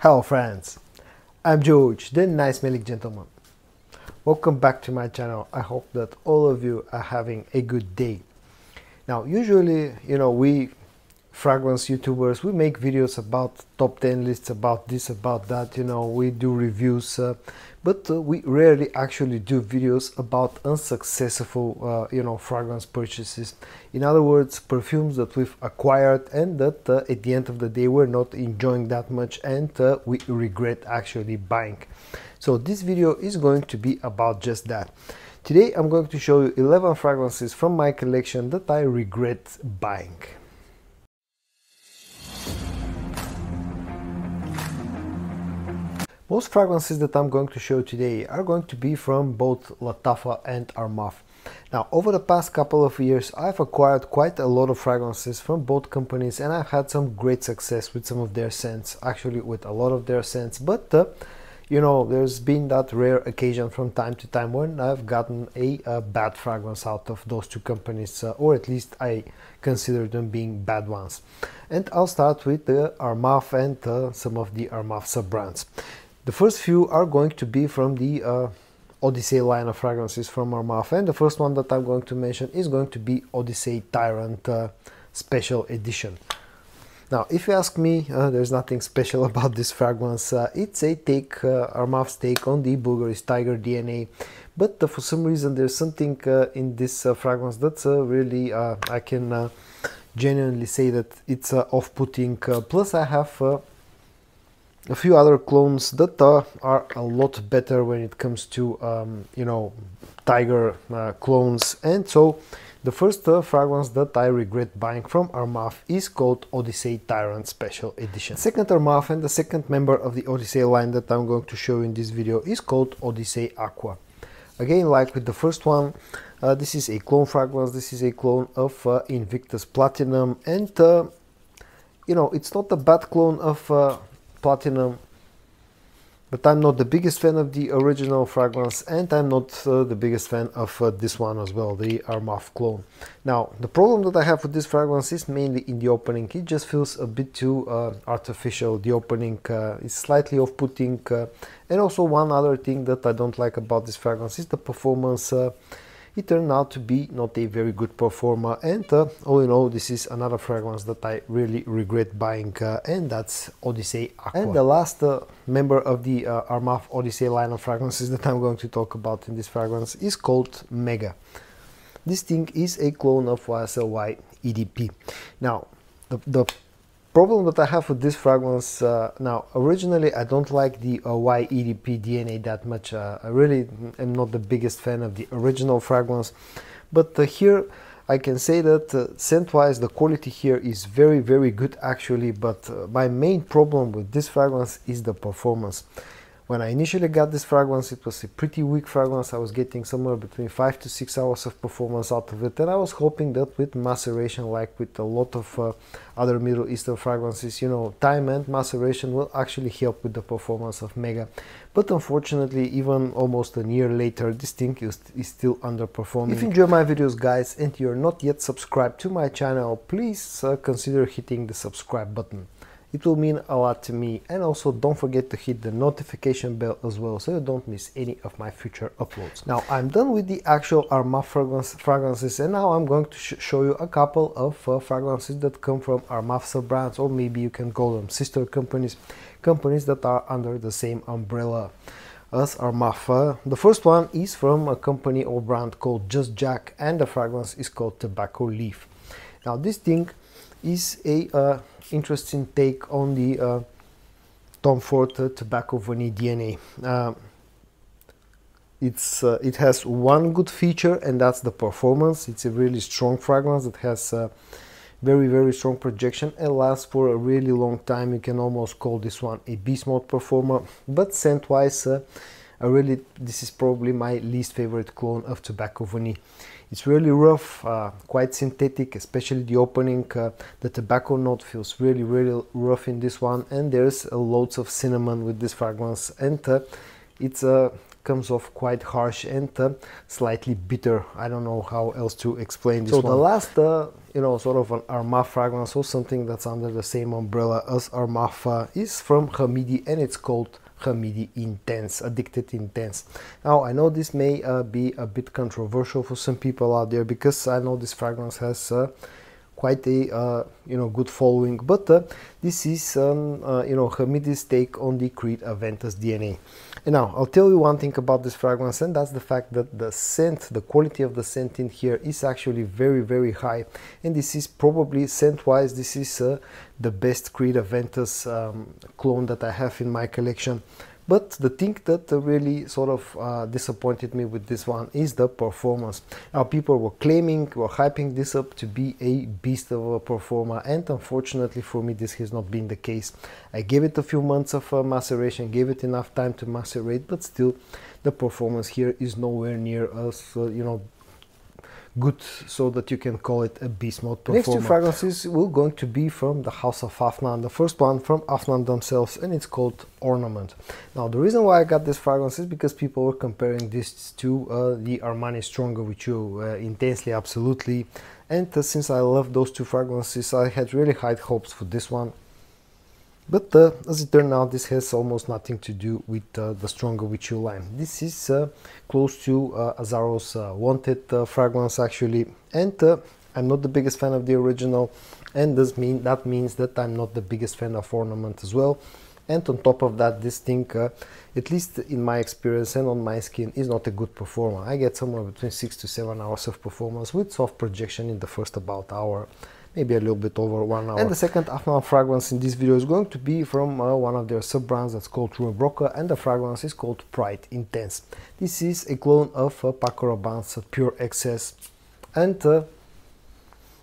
Hello friends, I'm George, the nice smelling gentleman. Welcome back to my channel. I hope that all of you are having a good day. Now usually, we fragrance YouTubers, we make videos about top 10 lists, about this, about that, we do reviews, but we rarely actually do videos about unsuccessful, fragrance purchases. In other words, perfumes that we've acquired and that at the end of the day we're not enjoying that much and we regret actually buying. So this video is going to be about just that. Today I'm going to show you 11 fragrances from my collection that I regret buying. Most fragrances that I'm going to show today are going to be from both Lattafa and Armaf. Now, over the past couple of years, I've acquired quite a lot of fragrances from both companies and I've had some great success with some of their scents, actually with a lot of their scents, but there's been that rare occasion from time to time when I've gotten a bad fragrance out of those two companies, or at least I consider them being bad ones. And I'll start with the Armaf and some of the Armaf sub-brands. The first few are going to be from the Odyssey line of fragrances from Armaf, and the first one that I'm going to mention is going to be Odyssey Tyrant Special Edition. Now, if you ask me, there's nothing special about this fragrance. It's a take, Armaf's take on the Bvlgari's Tygar DNA, but for some reason there's something in this fragrance that's really, I can genuinely say that it's off-putting. Plus I have a few other clones that are a lot better when it comes to Tygar clones, and so the first fragrance that I regret buying from Armaf is called Odyssey Tyrant Special Edition. The second Armaf and the second member of the Odyssey line that I'm going to show you in this video is called Odyssey Aqua. Again, like with the first one, this is a clone fragrance. This is a clone of Invictus Platinum, and it's not a bad clone of Platinum, but I'm not the biggest fan of the original fragrance, and I'm not the biggest fan of this one as well, the Armaf clone. Now, the problem that I have with this fragrance is mainly in the opening. It just feels a bit too artificial. The opening is slightly off-putting, and also one other thing that I don't like about this fragrance is the performance. It turned out to be not a very good performer, and all in all, this is another fragrance that I really regret buying, and that's Odyssey Aqua. And the last member of the Armaf Odyssey line of fragrances that I'm going to talk about in this fragrance is called Mega. This thing is a clone of YSL EDP. Now, the problem that I have with this fragrance, now originally I don't like the YEDP DNA that much. I really am not the biggest fan of the original fragrance, but here I can say that scent wise the quality here is very, very good actually, but my main problem with this fragrance is the performance. When I initially got this fragrance, it was a pretty weak fragrance. I was getting somewhere between 5 to 6 hours of performance out of it, and I was hoping that with maceration, like with a lot of other Middle Eastern fragrances, time and maceration will actually help with the performance of Mega. But unfortunately, even almost a year later, this thing is still underperforming. If you enjoy my videos, guys, and you're not yet subscribed to my channel, please consider hitting the subscribe button. It will mean a lot to me, and also don't forget to hit the notification bell as well so you don't miss any of my future uploads. Now I'm done with the actual Armaf fragrances, and now I'm going to show you a couple of fragrances that come from Armaf sub-brands, or maybe you can call them sister companies, companies that are under the same umbrella as Armaf. The first one is from a company or brand called Just Jack, and the fragrance is called Tobacco Leaf. Now this thing is a interesting take on the Tom Ford Tobacco Vanille DNA. It has one good feature, and that's the performance. It's a really strong fragrance that has very, very strong projection and lasts for a really long time. You can almost call this one a beast mode performer, but scent wise, this is probably my least favorite clone of Tobacco Vanille. It's really rough, quite synthetic, especially the opening. The tobacco note feels really, really rough in this one, and there's loads of cinnamon with this fragrance, and it's comes off quite harsh and slightly bitter. I don't know how else to explain this one. So the last you know, sort of an Armaf fragrance or something that's under the same umbrella as Armaf is from Hamidi, and it's called Hamidi Intense, Addicted Intense. Now I know this may be a bit controversial for some people out there, because I know this fragrance has quite a you know, good following, but this is you know, Hamidi's take on the Qaed Aventus DNA. And now I'll tell you one thing about this fragrance, and that's the fact that the scent, the quality of the scent in here is actually very high, and this is probably scent wise, this is the best Qaed Aventus clone that I have in my collection. But the thing that really sort of disappointed me with this one is the performance. Now people were hyping this up to be a beast of a performer, and unfortunately for me this has not been the case. I gave it a few months of maceration, gave it enough time to macerate, but still the performance here is nowhere near as you know, good, so that you can call it a beast mode performer. Next two fragrances will going to be from the house of Afnan. The first one from Afnan themselves, and it's called Ornament. Now the reason why I got this fragrance is because people were comparing this to the Armani Stronger with You, Intensely Absolutely, and since I love those two fragrances, I had really high hopes for this one. But as it turned out, this has almost nothing to do with the Stronger With You line. This is close to Azaro's Wanted fragrance actually, and I'm not the biggest fan of the original, and that means that I'm not the biggest fan of Ornament as well. And on top of that, this thing, at least in my experience and on my skin, is not a good performer. I get somewhere between 6 to 7 hours of performance with soft projection in the first about hour, maybe a little bit over 1 hour. And the second Afnan fragrance in this video is going to be from one of their sub-brands that's called Broca, and the fragrance is called Pride Intense. This is a clone of Paco Rabanne's Pure Excess, and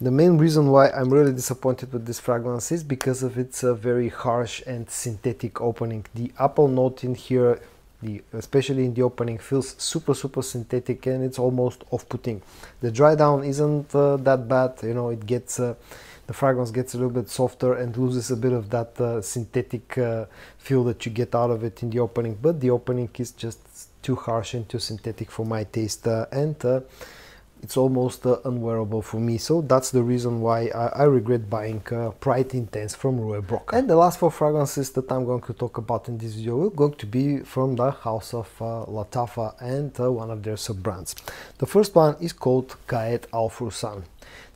the main reason why I'm really disappointed with this fragrance is because of its very harsh and synthetic opening. The apple note in here, especially in the opening, feels super synthetic, and it's almost off-putting. The dry down isn't that bad, you know, it gets the fragrance gets a little bit softer and loses a bit of that synthetic feel that you get out of it in the opening, but the opening is just too harsh and too synthetic for my taste, and it's almost unwearable for me. So that's the reason why I regret buying Pride Intense from Broca. And the last four fragrances that I'm going to talk about in this video will going to be from the house of Lattafa and one of their sub-brands. The first one is called Qaed Al Fursan.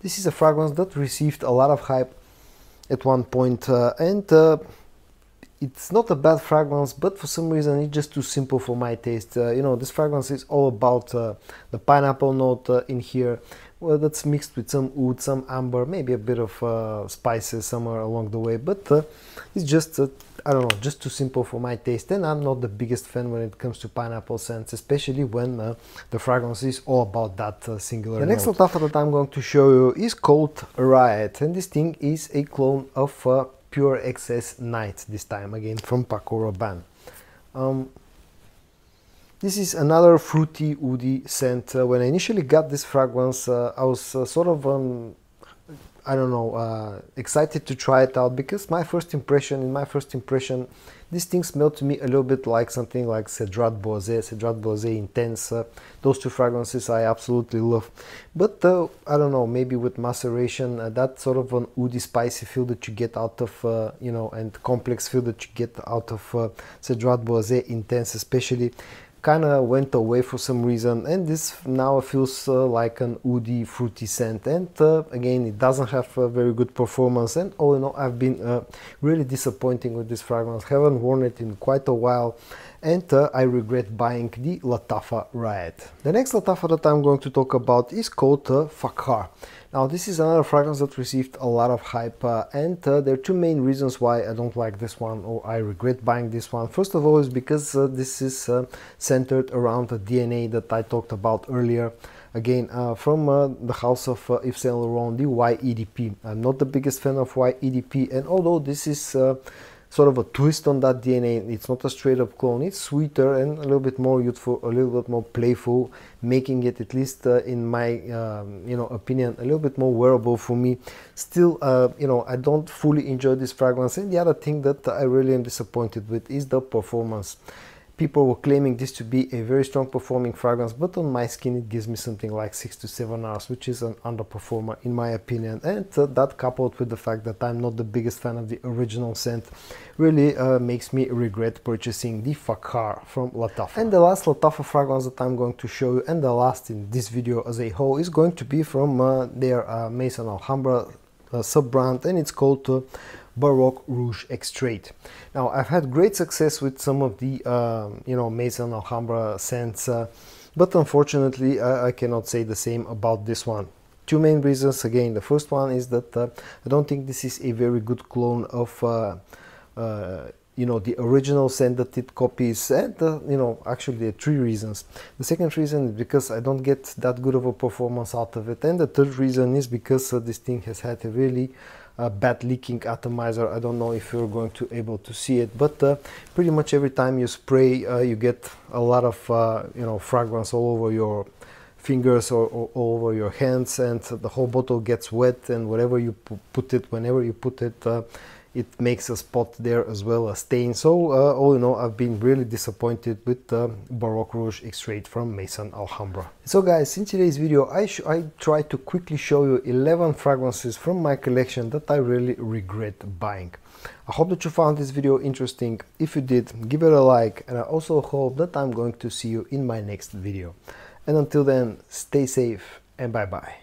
This is a fragrance that received a lot of hype at one point, and it's not a bad fragrance, but for some reason it's just too simple for my taste. You know, this fragrance is all about the pineapple note in here, well, that's mixed with some oud, some amber, maybe a bit of spices somewhere along the way, but it's just I don't know, just too simple for my taste, and I'm not the biggest fan when it comes to pineapple scents, especially when the fragrance is all about that singular note. The next Lattafa that I'm going to show you is called Riot, and this thing is a clone of Pure Excess Night, this time again from Paco Rabanne. This is another fruity, woody scent. When I initially got this fragrance, I was sort of I don't know, excited to try it out, because in my first impression, this thing smelled to me a little bit like something like Cedrat Boisé Intense. Those two fragrances I absolutely love. But I don't know, maybe with maceration, that sort of an woody, spicy feel that you get out of, you know, and complex feel that you get out of Cedrat Boisé Intense especially, kind of went away for some reason, and this now feels like an woody, fruity scent, and again, it doesn't have a very good performance, and all in all, I've been really disappointing with this fragrance. Haven't worn it in quite a while, and I regret buying the Lattafa Riot. The next Lattafa that I'm going to talk about is called Fakhar. Now this is another fragrance that received a lot of hype, and there are two main reasons why I don't like this one, or I regret buying this one. First of all is because this is centered around the DNA that I talked about earlier. Again, from the house of Yves Saint Laurent, the YEDP. I'm not the biggest fan of YEDP, and although this is sort of a twist on that DNA, it's not a straight up clone, it's sweeter and a little bit more youthful, a little bit more playful, making it, at least in my you know, opinion, a little bit more wearable for me. Still, you know, I don't fully enjoy this fragrance, and the other thing that I really am disappointed with is the performance. People were claiming this to be a very strong performing fragrance, but on my skin it gives me something like 6 to 7 hours, which is an underperformer in my opinion. And that coupled with the fact that I'm not the biggest fan of the original scent really makes me regret purchasing the Fakhar from Lattafa. And the last Lattafa fragrance that I'm going to show you, and the last in this video as a whole, is going to be from their Maison Alhambra sub-brand, and it's called Baroque Rouge Extrait. Now, I've had great success with some of the Maison Alhambra scents, but unfortunately I cannot say the same about this one. Two main reasons. Again, the first one is that I don't think this is a very good clone of the original scent that it copies, and actually there are three reasons. The second reason is because I don't get that good of a performance out of it, and the third reason is because this thing has had a really bad leaking atomizer. I don't know if you're going to able to see it, but pretty much every time you spray you get a lot of fragrance all over your fingers or all over your hands, and the whole bottle gets wet, and whenever you put it, it makes a spot there as well, a stain. So all in all, I've been really disappointed with the Baroque Rouge Extrait from Maison Alhambra. So guys, in today's video I try to quickly show you 11 fragrances from my collection that I really regret buying. I hope that you found this video interesting. If you did, give it a like, and I also hope that I'm going to see you in my next video. And until then, stay safe and bye bye.